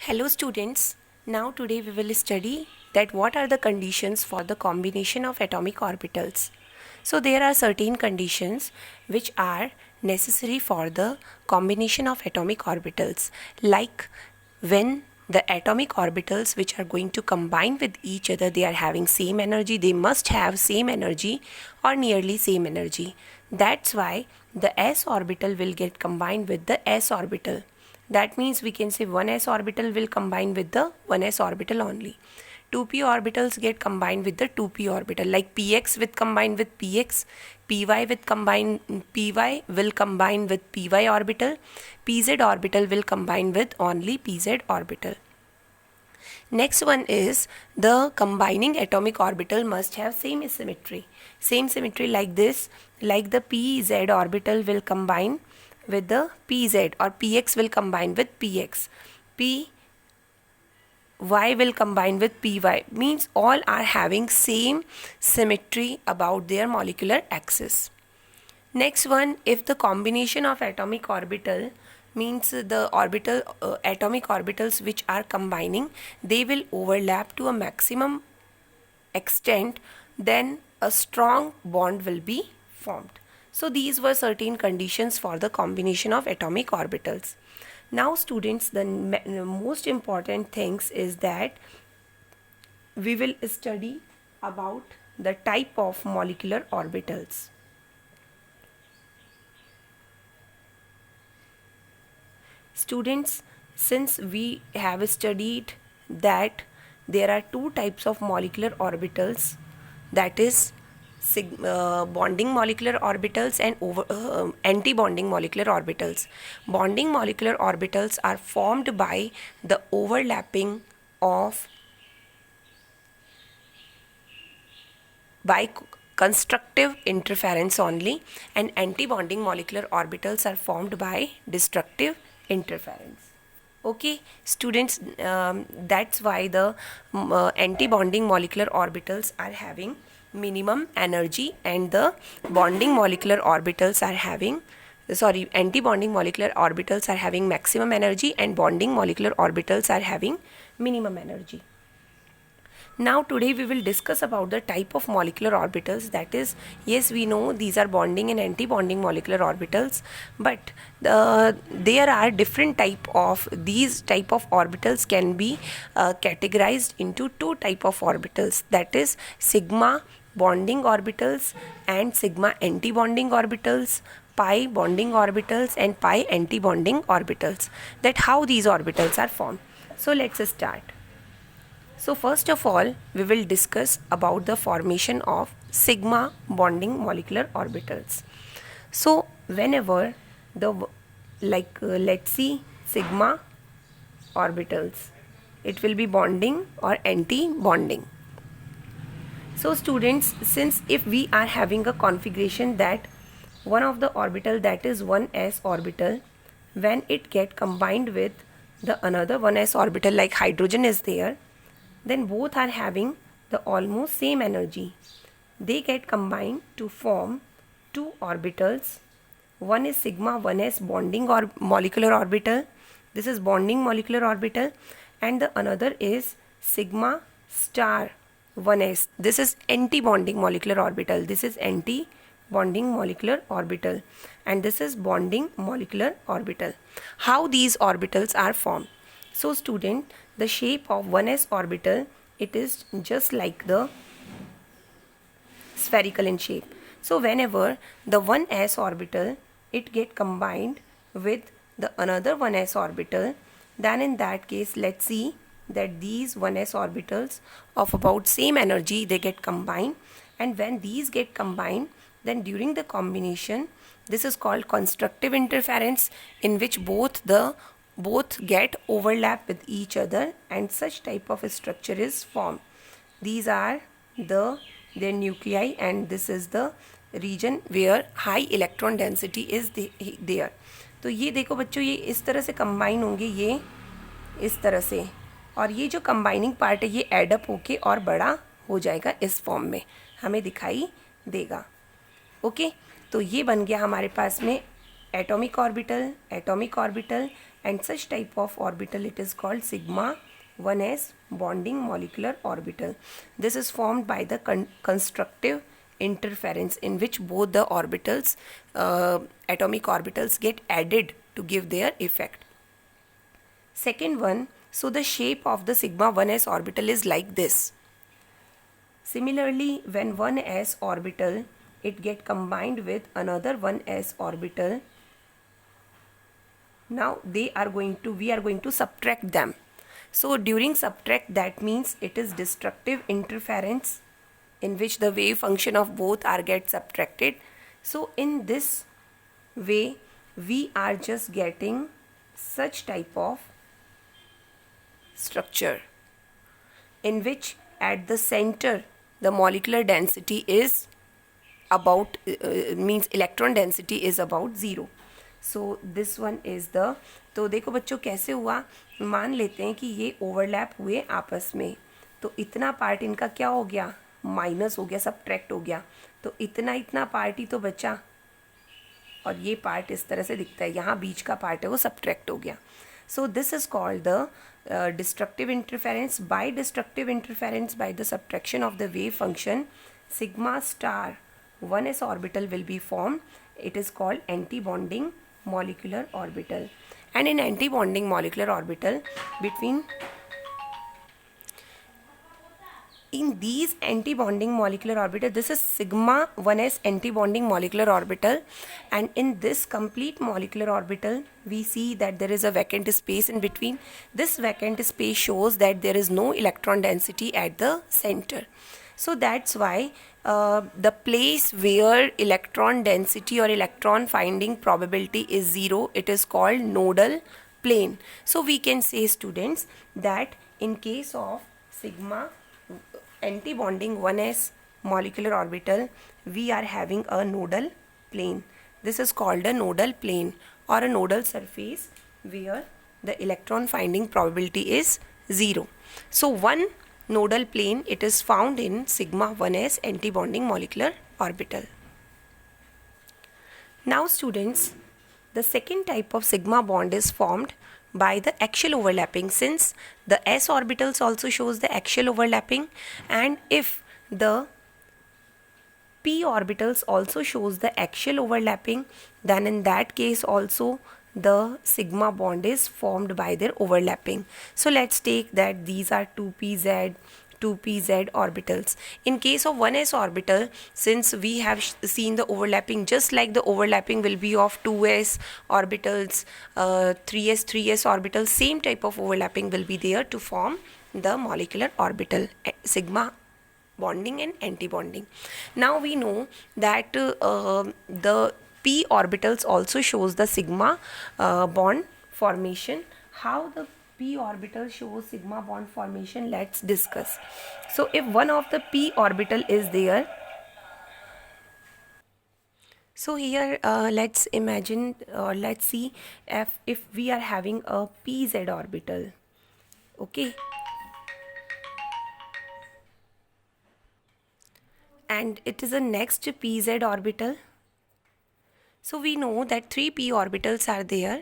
Hello students, now today we will study that what are the conditions for the combination of atomic orbitals. So there are certain conditions which are necessary for the combination of atomic orbitals, like when the atomic orbitals which are going to combine with each other, they are having same energy, they must have same energy or nearly same energy. That's why the s orbital will get combined with the s orbital. That means we can say 1s orbital will combine with the 1s orbital only. 2p orbitals get combined with the 2p orbital, like px with combine with px, py will combine with py orbital, pz orbital will combine with only pz orbital. Next one is the combining atomic orbital must have same symmetry. Same symmetry like this, like the pz orbital will combine with the pz, or px will combine with px. Py will combine with py, means all are having same symmetry about their molecular axis. Next one, if the combination of atomic orbital means the atomic orbitals which are combining, they will overlap to a maximum extent, then a strong bond will be formed. So these were certain conditions for the combination of atomic orbitals. Now students, the most important things is that we will study about the type of molecular orbitals. Students, since we have studied that there are two types of molecular orbitals, that is bonding molecular orbitals and anti-bonding molecular orbitals. Bonding molecular orbitals are formed by the overlapping of by constructive interference only, and anti-bonding molecular orbitals are formed by destructive interference. Okay students, that's why the anti-bonding molecular orbitals are having minimum energy, and the bonding molecular orbitals are having anti-bonding molecular orbitals are having maximum energy, and bonding molecular orbitals are having minimum energy. Now today we will discuss about the type of molecular orbitals, that is, yes, we know these are bonding and anti-bonding molecular orbitals, but there are different type of these type of orbitals can be categorized into two type of orbitals, that is sigma bonding orbitals and sigma anti-bonding orbitals, pi bonding orbitals and pi anti-bonding orbitals. That how these orbitals are formed. So let's start. So first of all, we will discuss about the formation of sigma bonding molecular orbitals. So whenever the let's see sigma orbitals, it will be bonding or anti-bonding. So students, since if we are having a configuration that one of the orbital, that is 1s orbital, when it get combined with the another 1s orbital, like hydrogen is there, then both are having the almost same energy. They get combined to form two orbitals. One is sigma 1s bonding or molecular orbital. This is bonding molecular orbital, and the another is sigma star 1s. This is anti-bonding molecular orbital. This is anti-bonding molecular orbital, and this is bonding molecular orbital. How these orbitals are formed? So student, the shape of 1s orbital, it is just like the spherical in shape. So whenever the 1s orbital, it get combined with the another 1s orbital, then in that case, let's see that these 1s orbitals of about same energy, they get combined, and when these get combined, then during the combination, this is called constructive interference, in which both get overlap with each other, and such type of a structure is formed. These are their nuclei, and this is the region where high electron density is there. तो ये देखो बच्चों, ये इस तरह से combine होंगे, ये इस तरह से, और ये जो कंबाइनिंग पार्ट है ये एडअप होके और बड़ा हो जाएगा, इस फॉर्म में हमें दिखाई देगा. ओके, तो ये बन गया हमारे पास में atomic orbital and such type of orbital it is called sigma 1s bonding molecular orbital. This is formed by the constructive interference in which both the orbitals, atomic orbitals, get added to give their effect. Second one, so the shape of the sigma 1s orbital is like this. Similarly, when 1s orbital it get combined with another 1s orbital, now we are going to subtract them. So during subtract, that means it is destructive interference in which the wave function of both are get subtracted. So in this way we are just getting such type of structure in which at the center the molecular density is about means electron density is about 0. So this one is the, तो देखो बच्चों कैसे हुआ, मान लेते हैं कि ये ओवरलैप हुए आपस में, तो इतना पार्ट इनका क्या हो गया, माइनस हो गया, सबट्रैक्ट हो गया, तो इतना पार्ट ही तो बचा और ये पार्ट इस तरह से दिखता है, यहाँ बीच का पार्ट है वो सबट्रैक्ट हो गया. So this is called the destructive interference. By destructive interference, by the subtraction of the wave function, sigma star 1s orbital will be formed. It is called anti-bonding molecular orbital. And in anti-bonding molecular orbital, in these anti-bonding molecular orbital, this is sigma 1s anti-bonding molecular orbital, and in this complete molecular orbital we see that there is a vacant space in between. This vacant space shows that there is no electron density at the center. So that's why the place where electron density or electron finding probability is 0, it is called nodal plane. So we can say, students, that in case of sigma anti-bonding 1s molecular orbital, we are having a nodal plane. This is called a nodal plane or a nodal surface where the electron finding probability is 0. So one nodal plane, it is found in sigma 1s anti-bonding molecular orbital. Now students, the second type of sigma bond is formed by the axial overlapping. Since the s orbitals also shows the axial overlapping, and if the p orbitals also shows the axial overlapping, then in that case also the sigma bond is formed by their overlapping. So let's take that these are 2pz orbitals. In case of 1s orbital, since we have seen the overlapping, just like the overlapping will be of 2s orbitals, 3s orbitals, same type of overlapping will be there to form the molecular orbital, sigma bonding and anti-bonding. Now we know that the p orbitals also shows the sigma bond formation. How the p orbital shows sigma bond formation, let's discuss. So if one of the p orbital is there, so here let's imagine or let's see if we are having a pz orbital, okay, and it is a next pz orbital. So we know that 3 p orbitals are there,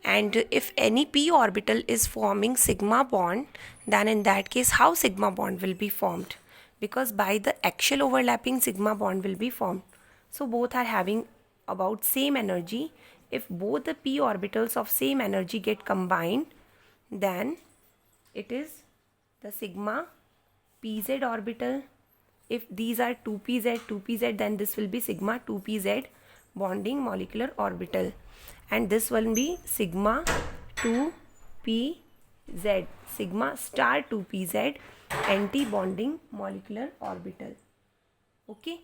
and if any p orbital is forming sigma bond, then in that case how sigma bond will be formed? Because by the axial overlapping sigma bond will be formed. So both are having about same energy. If both the p orbitals of same energy get combined, then it is the sigma pz orbital. If these are 2pz, then this will be sigma 2pz bonding molecular orbital, and this will be sigma 2pz, sigma star 2pz anti-bonding molecular orbital. Okay,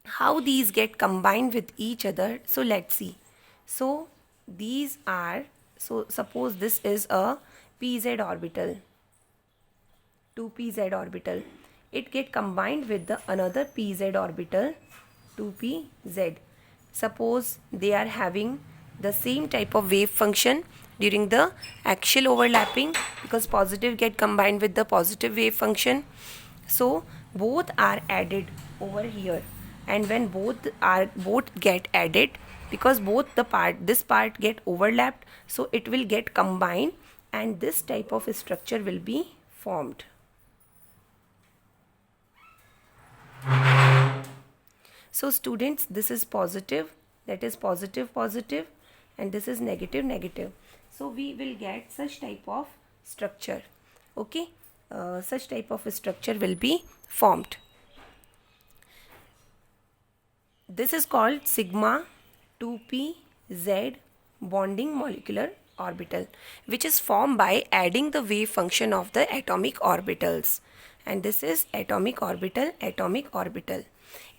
how these get combined with each other? So let's see. So these are, so suppose this is a pz orbital, 2pz orbital, it get combined with the another pz orbital, 2pz. Suppose they are having the same type of wave function during the axial overlapping, because positive get combined with the positive wave function. So both are added over here, and when both get added, because this part get overlapped, so it will get combined and this type of structure will be formed. So students, this is positive, that is positive positive, and this is negative negative. So we will get such type of structure. Okay, such type of structure will be formed. This is called sigma 2pz bonding molecular orbital, which is formed by adding the wave function of the atomic orbitals. And this is atomic orbital, atomic orbital.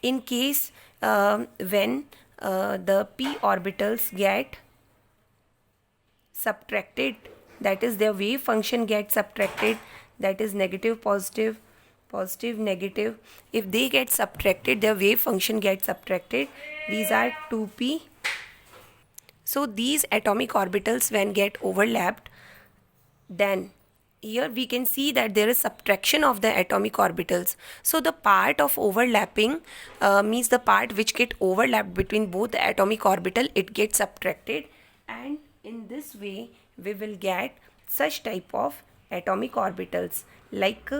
In case when the p orbitals get subtracted, that is their wave function gets subtracted, that is negative positive, positive negative, if they get subtracted, their wave function gets subtracted. These are 2p. So these atomic orbitals when get overlapped, then here we can see that there is subtraction of the atomic orbitals. So the part of overlapping means the part which get overlapped between both the atomic orbital, it gets subtracted, and in this way we will get such type of atomic orbitals like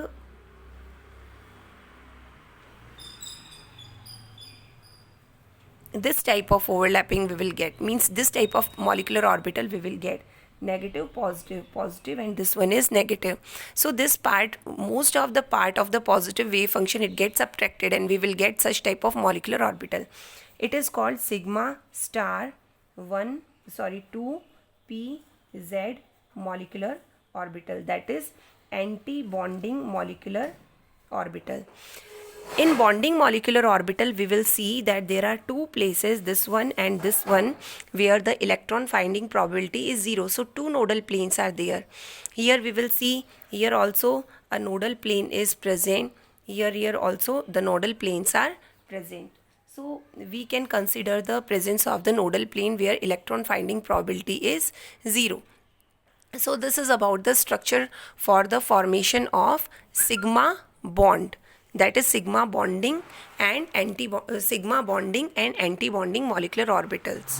this type of overlapping we will get, means this type of molecular orbital we will get negative positive positive, and this one is negative. So this part, most of the part of the positive wave function, it gets subtracted and we will get such type of molecular orbital. It is called sigma star 2pz molecular orbital, that is anti-bonding molecular orbital. In bonding molecular orbital, we will see that there are two places, this one and this one, where the electron finding probability is 0. So two nodal planes are there. Here we will see, here also a nodal plane is present. Here also the nodal planes are present. So we can consider the presence of the nodal plane where electron finding probability is 0. So this is about the structure for the formation of sigma bond, that is sigma bonding and anti-bonding molecular orbitals.